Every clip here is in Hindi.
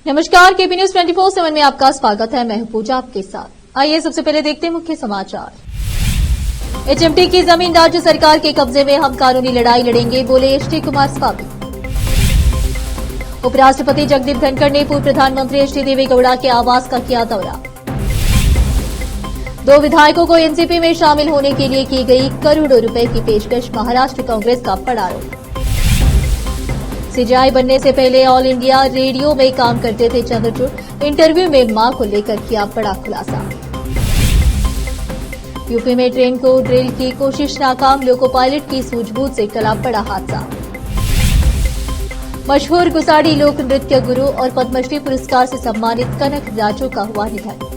नमस्कार, केपी न्यूज 24/7 में आपका स्वागत है। मैं हूं पूजा आपके साथ। आइए सबसे पहले देखते हैं मुख्य समाचार। एचएमटी की जमीन राज्य सरकार के कब्जे में, हम कानूनी लड़ाई लड़ेंगे, बोले एचडी कुमारस्वामी। उपराष्ट्रपति जगदीप धनखड़ ने पूर्व प्रधानमंत्री एचडी देवेगौड़ा के आवास का किया दौरा। 2 विधायकों को एनसीपी में शामिल होने के लिए की गई करोड़ों रुपए की पेशकश, महाराष्ट्र कांग्रेस का बड़ा आरोप। सीजेआई बनने से पहले ऑल इंडिया रेडियो में काम करते थे चंद्रचूड़, इंटरव्यू में मां को लेकर किया बड़ा खुलासा। यूपी में ट्रेन को ड्रिल की कोशिश नाकाम, लोको पायलट की सूझबूझ से टला बड़ा हादसा। मशहूर गुसाडी लोक नृत्य गुरु और पद्मश्री पुरस्कार से सम्मानित कनक राजू का हुआ निधन।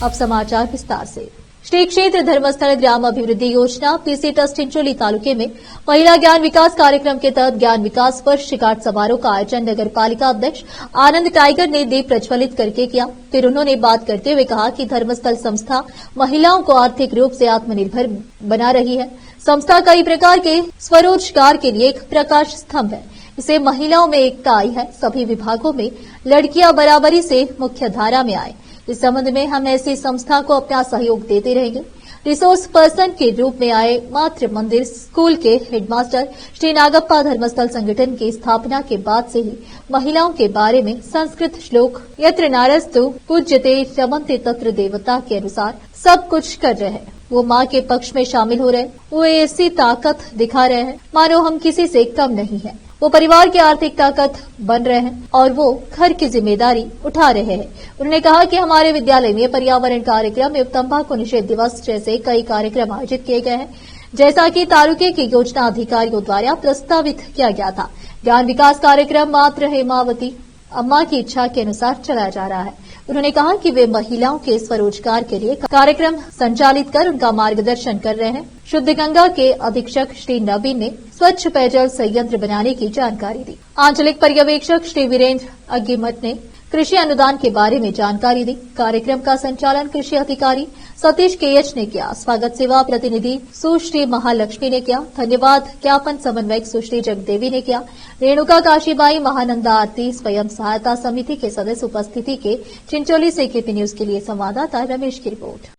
अब समाचार विस्तार से। श्री क्षेत्र धर्मस्थल ग्राम अभिवृद्धि योजना पीसी ट्रस्ट चिंचोली तालुके में महिला ज्ञान विकास कार्यक्रम के तहत ज्ञान विकास वर्षगांठ समारोह का आयोजन नगर पालिका अध्यक्ष आनंद टाइगर ने दीप प्रज्वलित करके किया। फिर उन्होंने बात करते हुए कहा कि धर्मस्थल संस्था महिलाओं को आर्थिक रूप से आत्मनिर्भर बना रही है। संस्था कई प्रकार के स्वरोजगार के लिए एक प्रकाश स्तंभ है। इससे महिलाओं में एकता आई है। सभी विभागों में लड़कियां बराबरी से मुख्य धारा में आए। इस संबंध में हम ऐसी संस्था को अपना सहयोग देते रहेंगे। रिसोर्स पर्सन के रूप में आए मातृ मंदिर स्कूल के हेडमास्टर श्री नागप्पा धर्मस्थल संगठन की स्थापना के बाद से ही महिलाओं के बारे में संस्कृत श्लोक यत्र नारस्तु पूज्यते रमन्ते तत्र देवता के अनुसार सब कुछ कर रहे हैं। वो माँ के पक्ष में शामिल हो रहे, वो ऐसी ताकत दिखा रहे हैं मानो हम किसी से कम नहीं है। वो परिवार की आर्थिक ताकत बन रहे हैं और वो घर की जिम्मेदारी उठा रहे हैं। उन्होंने कहा कि हमारे विद्यालय में पर्यावरण कार्यक्रम एवं तंबाकू निषेध दिवस जैसे कई कार्यक्रम आयोजित किए गए हैं, जैसा कि तालुके के योजना अधिकारियों द्वारा प्रस्तावित किया गया था। ज्ञान विकास कार्यक्रम मात्र हेमावती अम्मा की इच्छा के अनुसार चलाया जा रहा है। उन्होंने कहा कि वे महिलाओं के स्वरोजगार के लिए कार्यक्रम संचालित कर उनका मार्गदर्शन कर रहे हैं। शुद्ध गंगा के अधीक्षक श्री नवीन ने स्वच्छ पेयजल संयंत्र बनाने की जानकारी दी। आंचलिक पर्यवेक्षक श्री वीरेंद्र अग्गिमठ ने कृषि अनुदान के बारे में जानकारी दी। कार्यक्रम का संचालन कृषि अधिकारी सतीश केएच ने किया। स्वागत सेवा प्रतिनिधि सुश्री महालक्ष्मी ने किया। धन्यवाद ज्ञापन समन्वयक सुश्री जगदेवी ने किया। रेणुका काशीबाई महानंदा आरती स्वयं सहायता समिति के सदस्य उपस्थिति के। चिंचोली से केपी न्यूज के लिए संवाददाता रमेश की रिपोर्ट।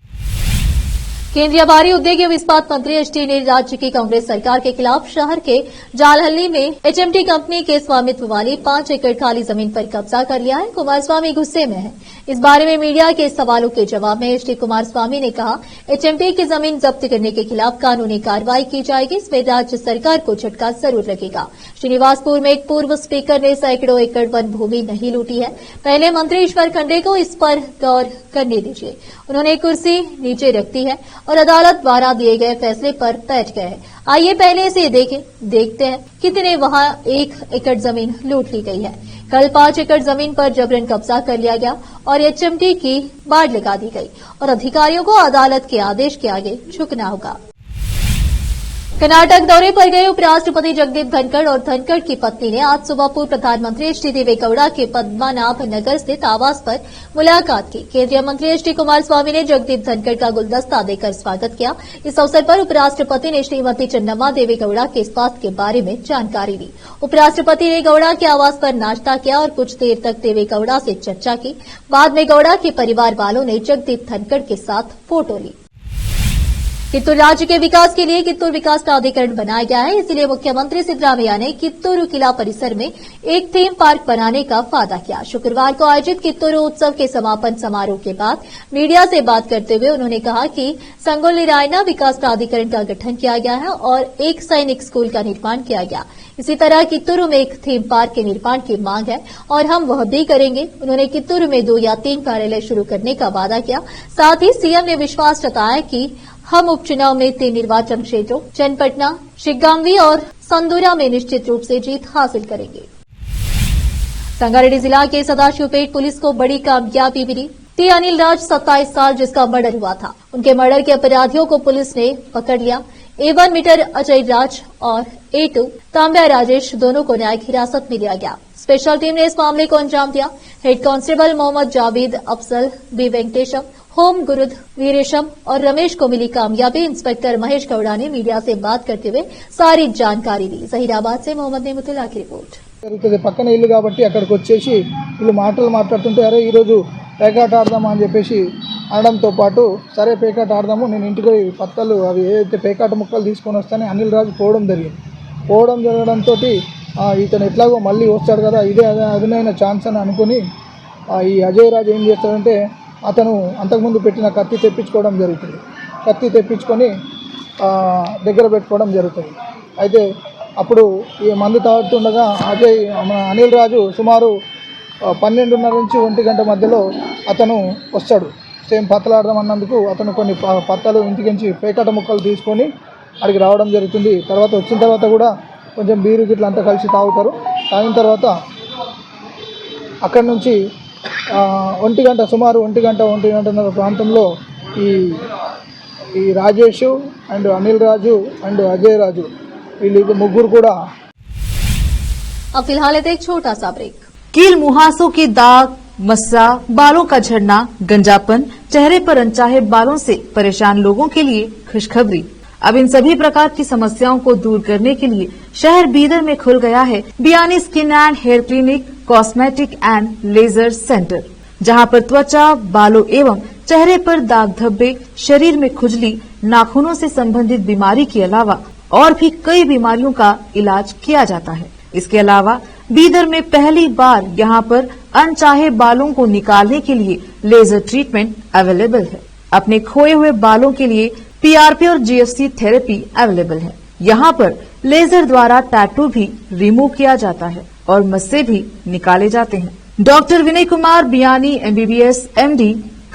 केंद्रीय भारी उद्योग एवं इस्पात मंत्री एचडी ने राज्य की कांग्रेस सरकार के खिलाफ शहर के जालहल्ली में एचएमटी कंपनी के स्वामित्व वाली 5 एकड़ खाली जमीन पर कब्जा कर लिया है। कुमारस्वामी गुस्से में है। इस बारे में मीडिया के सवालों के जवाब में एचडी कुमारस्वामी ने कहा, एचएमटी की जमीन जब्त करने के खिलाफ कानूनी कार्रवाई की जाएगी। इसमें राज्य सरकार को झटका जरूर लगेगा। श्रीनिवासपुर में एक पूर्व स्पीकर ने सैकड़ों एकड़ वन भूमि नहीं लूटी है। पहले मंत्री ईश्वर खंडे को इस पर गौर करने दीजिए। उन्होंने कुर्सी नीचे रख दी है और अदालत द्वारा दिए गए फैसले पर बैठ गए हैं। आइए पहले इसे देखते हैं कितने वहां 1 एकड़ जमीन लूट ली गई है। कल 5 एकड़ जमीन पर जबरन कब्जा कर लिया गया और एचएमटी की बाड़ लगा दी गई और अधिकारियों को अदालत के आदेश के आगे झुकना होगा। कर्नाटक दौरे पर गए उपराष्ट्रपति जगदीप धनखड़ और धनखड़ की पत्नी ने आज सुबह पूर्व प्रधानमंत्री एचडी देवेगौड़ा के पद्मनाभ नगर स्थित आवास पर मुलाकात की। केंद्रीय मंत्री एचडी कुमारस्वामी ने जगदीप धनखड़ का गुलदस्ता देकर स्वागत किया। इस अवसर पर उपराष्ट्रपति ने श्रीमती चन्नम्मा देवेगौड़ा के स्वास्थ्य के बारे में जानकारी दी। उपराष्ट्रपति ने गौड़ा के आवास पर नाश्ता किया और कुछ देर तक देवेगौड़ा से चर्चा की। बाद में गौड़ा के परिवार वालों ने जगदीप धनखड़ के साथ फोटो ली। कित्तूर राज्य के विकास के लिए कित्तूर विकास प्राधिकरण बनाया गया है। इसलिए मुख्यमंत्री सिद्धरामैया ने कित्तूर किला परिसर में एक थीम पार्क बनाने का वादा किया। शुक्रवार को आयोजित कित्तूर उत्सव के समापन समारोह के बाद मीडिया से बात करते हुए उन्होंने कहा कि संगोली रायना विकास प्राधिकरण का गठन किया गया है और एक सैनिक स्कूल का निर्माण किया गया। इसी तरह कित्तूर में एक थीम पार्क के निर्माण की मांग है और हम वह भी करेंगे। उन्होंने कित्तूर में 2 या 3 कार्यालय शुरू करने का वादा किया। साथ ही सीएम ने विश्वास जताया कि हम उपचुनाव में 3 निर्वाचन क्षेत्रों चन्नपटना, शिग्गांवी और संदूरा में निश्चित रूप से जीत हासिल करेंगे। संगारेड्डी जिला के सदाशिवपेट पुलिस को बड़ी कामयाबी मिली। टी अनिल राज 27 साल जिसका मर्डर हुआ था, उनके मर्डर के अपराधियों को पुलिस ने पकड़ लिया। A1 मीटर अजय राज और A2 तांब्या राजेश दोनों को न्यायिक हिरासत में लिया गया। स्पेशल टीम ने इस मामले को अंजाम दिया। Head constable Mohammed Javed Afzal B Venkatesham, home guard Veeresham और रमेश को मिली कामयाबी। इंस्पेक्टर महेश गौड़ा ने मीडिया से बात करते हुए सारी जानकारी दी। जहीराबाद से मोहम्मद नेमतुल्ला की रिपोर्ट। జరుగుతుంది పక్కన ఇల్లు కాబట్టి అక్కడికి వచ్చేసి వీళ్ళు మాట్లాడుతుంటే అరే ఈరోజు పేకాట ఆడదామా అని చెప్పేసి అనడంతో పాటు సరే పేకాట ఆడదాము, నేను ఇంటికి పత్తలు అవి ఏదైతే పేకాట ముక్కలు తీసుకొని వస్తానే అనిల్ రాజు పోవడం జరగడంతో ఇతను ఎట్లాగో మళ్ళీ వస్తాడు కదా, ఇదే అదునైన ఛాన్స్ అని అనుకుని ఈ అజయ్ రాజు ఏం చేస్తాడంటే అతను అంతకుముందు పెట్టిన కత్తి తెప్పించుకోవడం జరుగుతుంది. కత్తి తెప్పించుకొని దగ్గర పెట్టుకోవడం జరుగుతుంది. అయితే అప్పుడు ఈ మందు తాగుతుండగా అనిల్ రాజు సుమారు 12:30 నుంచి 1 గంట మధ్యలో అతను వస్తాడు. సేమ్ పత్తలాడదాం అన్నందుకు అతను కొన్ని పత్తలు ఇంటికించి పేకాట ముక్కలు తీసుకొని అక్కడికి రావడం జరుగుతుంది. తర్వాత వచ్చిన తర్వాత కూడా కొంచెం బీరు గిట్ల అంతా కలిసి తాగుతారు. తాగిన తర్వాత అక్కడి నుంచి 1 గంట సుమారు 1:30 ప్రాంతంలో ఈ రాజేష్ అండ్ అనిల్ రాజు అండ్ అజయ్ రాజు వీళ్ళు ముగ్గురు కూడా। अब फिलहाल एक छोटा सा ब्रेक। कील मुहासों की दाग, मस्सा, बालों का झड़ना, गंजापन, चेहरे पर अनचाहे बालों से परेशान लोगों के लिए खुशखबरी। अब इन सभी प्रकार की समस्याओं को दूर करने के लिए शहर बीदर में खुल गया है Biyani skin and hair clinic, cosmetic and laser centre, जहां पर त्वचा, बालों एवं चेहरे पर दाग धब्बे, शरीर में खुजली, नाखूनों से संबंधित बीमारी के अलावा और भी कई बीमारियों का इलाज किया जाता है। इसके अलावा बीदर में पहली बार यहां पर अनचाहे बालों को निकालने के लिए लेजर ट्रीटमेंट अवेलेबल है। अपने खोए हुए बालों के लिए पीआरपी और जीएफसी थेरेपी अवेलेबल है। यहां पर लेजर द्वारा टैटू भी रिमूव किया जाता है और मस्से भी निकाले जाते हैं। Doctor Vinay Kumar Biyani MBBS MD,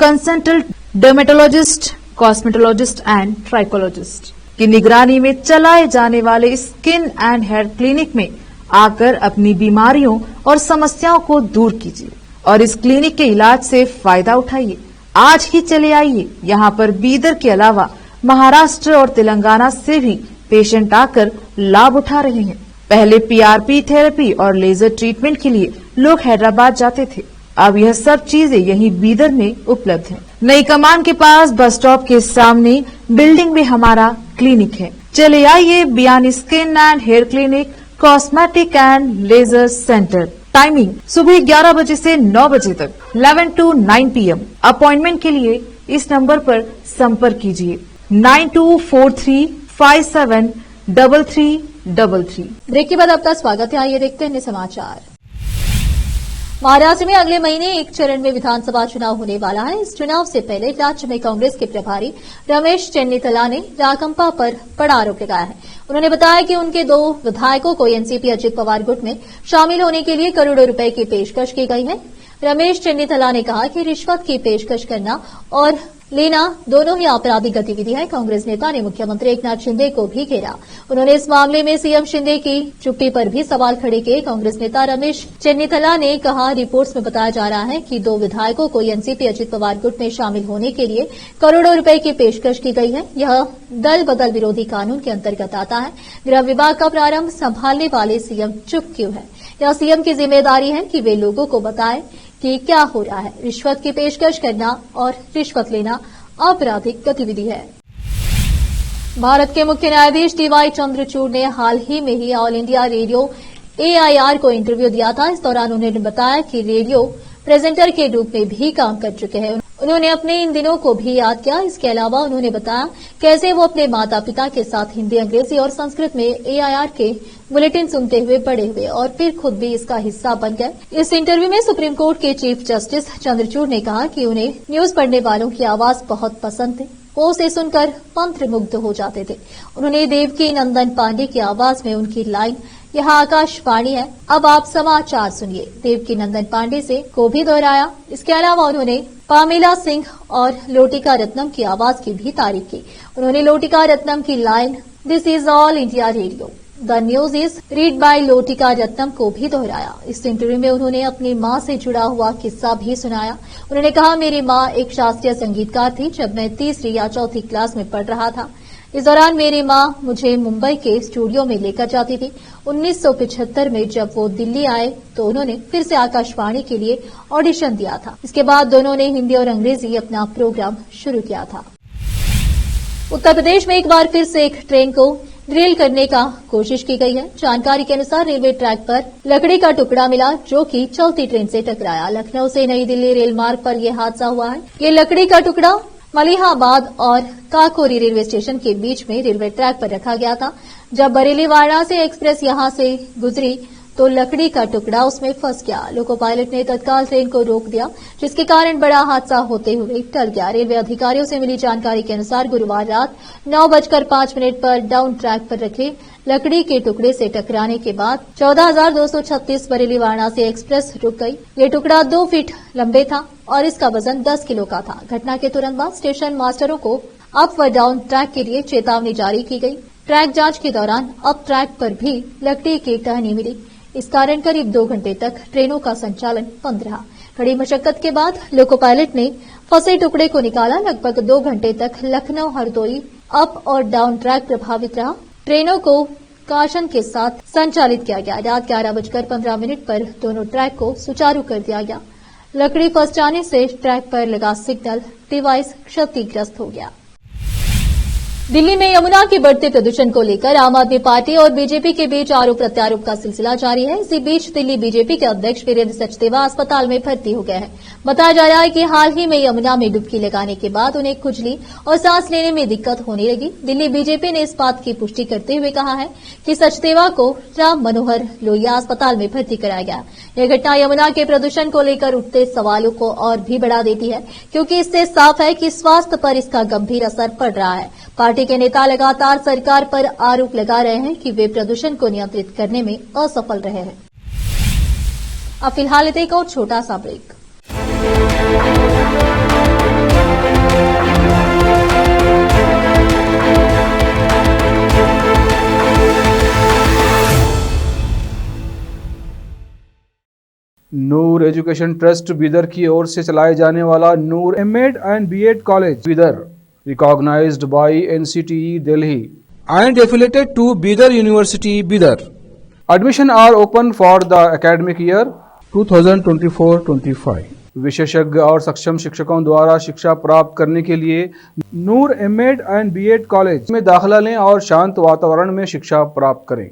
consultant dermatologist, cosmetologist and trichologist की निगरानी में चलाए जाने वाले स्किन एंड हेयर क्लिनिक में आकर अपनी बीमारियों और समस्याओं को दूर कीजिए और इस क्लिनिक के इलाज से फायदा उठाइए। आज ही चले आइए। यहाँ पर बीदर के अलावा महाराष्ट्र और तेलंगाना से भी पेशेंट आकर लाभ उठा रहे हैं। पहले पीआरपी थेरेपी और लेजर ट्रीटमेंट के लिए लोग हैदराबाद जाते थे। अब यह सब चीजें यहीं बीदर में उपलब्ध है। नई कमान के पास बस स्टॉप के सामने बिल्डिंग में हमारा क्लिनिक है। चले आइए Biyani skin and hair clinic, cosmetic and laser centre. Timing सुबह 11 बजे से 9 बजे तक, 11 to 9 PM। अपॉइंटमेंट के लिए इस नंबर पर संपर्क कीजिए 9243573333। ब्रेक के बाद आपका स्वागत है। आइए देखते हैं समाचार। महाराष्ट्र में अगले महीने 1 चरण में विधानसभा चुनाव होने वाला है। इस चुनाव से पहले राज्य में कांग्रेस के प्रभारी रमेश चेन्नितला ने राकंपा पर बड़ा आरोप लगाया है। उन्होंने बताया कि उनके 2 विधायकों को एनसीपी अजित पवार गुट में शामिल होने के लिए करोड़ों रुपए की पेशकश की गई है। रमेश चेन्नितला ने कहा कि रिश्वत की पेशकश करना और लेना दोनों ही आपराधिक गतिविधि है। कांग्रेस नेता ने मुख्यमंत्री एकनाथ शिंदे को भी घेरा। उन्होंने इस मामले में सीएम शिंदे की चुप्पी पर भी सवाल खड़े किए। कांग्रेस नेता रमेश चेन्नितला ने कहा, रिपोर्ट्स में बताया जा रहा है कि 2 विधायकों को एनसीपी अजित पवार गुट में शामिल होने के लिए करोड़ों रुपए की पेशकश की गई है। यह दल बदल विरोधी कानून के अंतर्गत आता है। गृह विभाग का प्रारंभ संभालने वाले सीएम चुप क्यों है? यह सीएम की जिम्मेदारी है कि वे लोगों को बताएं कि क्या हो रहा है। रिश्वत की पेशकश करना और रिश्वत लेना आपराधिक गतिविधि है। भारत के मुख्य न्यायाधीश DY चंद्रचूड़ ने हाल ही में ही ऑल इंडिया रेडियो AIR को इंटरव्यू दिया था। इस दौरान उन्होंने बताया कि रेडियो प्रेजेंटर के रूप में भी काम कर चुके हैं। उन्होंने अपने इन दिनों को भी याद किया। इसके अलावा उन्होंने बताया कैसे वो अपने माता पिता के साथ हिंदी, अंग्रेजी और संस्कृत में AIR के बुलेटिन सुनते हुए बड़े हुए और फिर खुद भी इसका हिस्सा बन गए। इस इंटरव्यू में सुप्रीम कोर्ट के चीफ जस्टिस चंद्रचूड़ ने कहा कि उन्हें न्यूज पढ़ने वालों की आवाज बहुत पसंद थी। वो उसे सुनकर मंत्रमुग्ध हो जाते थे। उन्होंने देवकी नंदन पांडे की आवाज में उनकी लाइन, यहाँ आकाशवाणी है, अब आप समाचार सुनिए, देवकी नंदन पांडे से को भी दोहराया। इसके अलावा उन्होंने पामेला सिंह और लोटिका रत्नम की आवाज की भी तारीफ की। उन्होंने लोटिका रत्नम की line, this is All India Radio, the news is read by Lotika Ratnam को भी दोहराया। इस इंटरव्यू में उन्होंने अपनी मां से जुड़ा हुआ किस्सा भी सुनाया। उन्होंने कहा, मेरी मां एक शास्त्रीय संगीतकार थी। जब मैं 3री या 4थी क्लास में पढ़ रहा था, इस दौरान मेरी मां मुझे मुंबई के स्टूडियो में लेकर जाती थी। 1975 में जब वो दिल्ली आए तो उन्होंने फिर से आकाशवाणी के लिए ऑडिशन दिया था। इसके बाद दोनों ने हिंदी और अंग्रेजी अपना प्रोग्राम शुरू किया था। उत्तर प्रदेश में एक बार फिर से एक ट्रेन को ड्रिल करने का कोशिश की गई है। जानकारी के अनुसार रेलवे ट्रैक पर लकड़ी का टुकड़ा मिला जो कि चलती ट्रेन से टकराया। लखनऊ से नई दिल्ली रेल मार्ग पर यह हादसा हुआ है। ये लकड़ी का टुकड़ा मलिहाबाद और काकोरी रेलवे स्टेशन के बीच में रेलवे ट्रैक पर रखा गया था। जब बरेली वाराणसी एक्सप्रेस यहां से गुजरी तो लकड़ी का टुकड़ा उसमें फंस गया। लोको पायलट ने तत्काल ट्रेन को रोक दिया, जिसके कारण बड़ा हादसा होते हुए टल गया। रेलवे अधिकारियों से मिली जानकारी के अनुसार गुरुवार रात 9:05 पर डाउन ट्रैक पर रखे लकड़ी के टुकड़े से टकराने के बाद 14,236 बरेली वाराणसी एक्सप्रेस रुक गई। ये टुकड़ा 2 फीट लंबे था और इसका वजन 10 किलो का था। घटना के तुरंत बाद स्टेशन मास्टरों को अप व डाउन ट्रैक के लिए चेतावनी जारी की गई। ट्रैक जांच के दौरान अप ट्रैक पर भी लकड़ी की टहनी मिली। इस कारण करीब 2 घंटे तक ट्रेनों का संचालन बंद रहा। कड़ी मशक्कत के बाद लोको पायलट ने फंसे टुकड़े को निकाला। लगभग 2 घंटे तक लखनऊ हरदोई अप और डाउन ट्रैक प्रभावित रहा। ट्रेनों को काशन के साथ संचालित किया गया। रात 11:15 पर दोनों ट्रैक को सुचारू कर दिया गया। लकड़ी फंस जाने से ट्रैक पर लगा सिग्नल डिवाइस क्षतिग्रस्त हो गया। दिल्ली में यमुना के बढ़ते प्रदूषण को लेकर आम आदमी पार्टी और बीजेपी के बीच आरोप प्रत्यारोप का सिलसिला जारी है। इसी बीच दिल्ली बीजेपी के अध्यक्ष वीरेंद्र सचदेवा अस्पताल में भर्ती हो गए हैं। बताया जा रहा है कि हाल ही में यमुना में डुबकी लगाने के बाद उन्हें खुजली और सांस लेने में दिक्कत होने लगी। दिल्ली बीजेपी ने इस बात की पुष्टि करते हुए कहा है कि सचदेवा को राम मनोहर लोहिया अस्पताल में भर्ती कराया गया। यह घटना यमुना के प्रदूषण को लेकर उठते सवालों को और भी बढ़ा देती है, क्योंकि इससे साफ है कि स्वास्थ्य पर इसका गंभीर असर पड़ रहा है। पार्टी के नेता लगातार सरकार पर आरोप लगा रहे हैं कि वे प्रदूषण को नियंत्रित करने में असफल रहे हैं। अब फिलहाल एक और छोटा सा break. Noor education trust Bidar की ओर से चलाए जाने वाला Noor MEd and BEd college Bidar recognized by NCTE Delhi and affiliated to Bidar University, Bidar. Admission are open for the academic year 2024-25. विशेषज्ञ और सक्षम शिक्षकों द्वारा शिक्षा प्राप्त करने के लिए नूर एमएड एंड बीएड कॉलेज में दाखिला लें और शांत वातावरण में शिक्षा प्राप्त करें।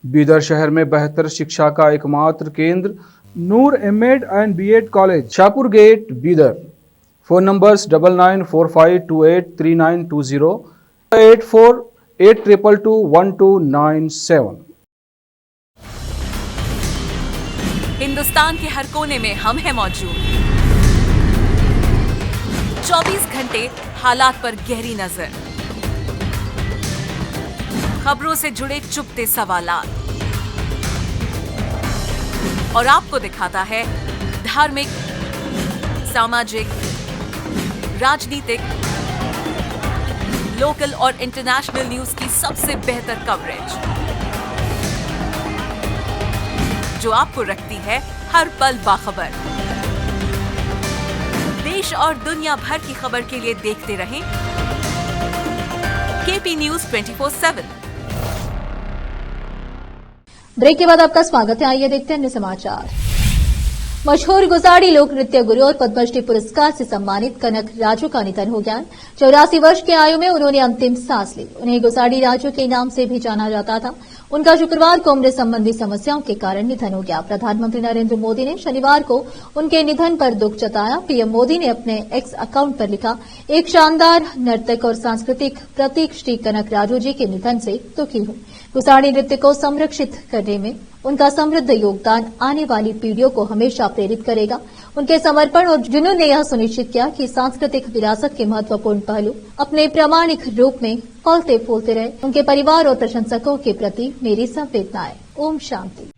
बीदर शहर में बेहतर शिक्षा का एकमात्र केंद्र Noor MEd and BEd college, Shahpur gate, Bidar. Phone numbers 9945283920 8482221297। Hindustan के हर कोने में हम हैं मौजूद। 24 घंटे हालात पर गहरी नजर, खबरों से जुड़े चुपते सवालात और आपको दिखाता है धार्मिक, सामाजिक, राजनीतिक, लोकल और इंटरनेशनल न्यूज की सबसे बेहतर कवरेज, जो आपको रखती है हर पल बाखबर। देश और दुनिया भर की खबर के लिए देखते रहें केपी न्यूज 24/7। ब्रेक के बाद आपका स्वागत है। आइए देखते हैं अन्य समाचार। मशहूर गुसाड़ी लोक नृत्य गुरु और पद्मश्री पुरस्कार से सम्मानित कनक राजू का निधन हो गया। 84 वर्ष की आयु में उन्होंने अंतिम सांस ली। उन्हें गुसाड़ी राजू के नाम से भी जाना जाता था। उनका शुक्रवार को उम्र संबंधी समस्याओं के कारण निधन हो गया। प्रधानमंत्री नरेंद्र मोदी ने शनिवार को उनके निधन पर दुख जताया। पीएम मोदी ने अपने एक्स अकाउंट पर लिखा, एक शानदार नर्तक और सांस्कृतिक प्रतीक श्री कनक राजू जी के निधन से दुखी हूं। गुसाड़ी नृत्य को संरक्षित करने में उनका समृद्ध योगदान आने वाली पीढ़ियों को हमेशा प्रेरित करेगा। उनके समर्पण और जुनून ने यह सुनिश्चित किया कि सांस्कृतिक विरासत के महत्वपूर्ण पहलू अपने प्रामाणिक रूप में फलते फूलते रहे। उनके परिवार और प्रशंसकों के प्रति मेरी संवेदनाएं। ओम शांति।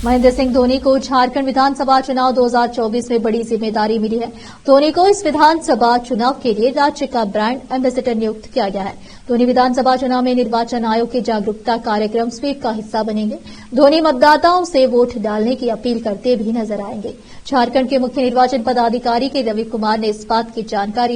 महेंद्र सिंह धोनी को झारखंड विधानसभा चुनाव 2024 में बड़ी जिम्मेदारी मिली है। धोनी को इस विधानसभा चुनाव के लिए राज्य का ब्रांड एम्बेसडर नियुक्त किया गया है। धोनी विधानसभा चुनाव में निर्वाचन आयोग के जागरूकता कार्यक्रम स्वीप का हिस्सा बनेंगे। धोनी मतदाताओं से वोट डालने की अपील करते भी नजर आएंगे। झारखंड के मुख्य निर्वाचन पदाधिकारी के रवि कुमार ने इस बात की जानकारी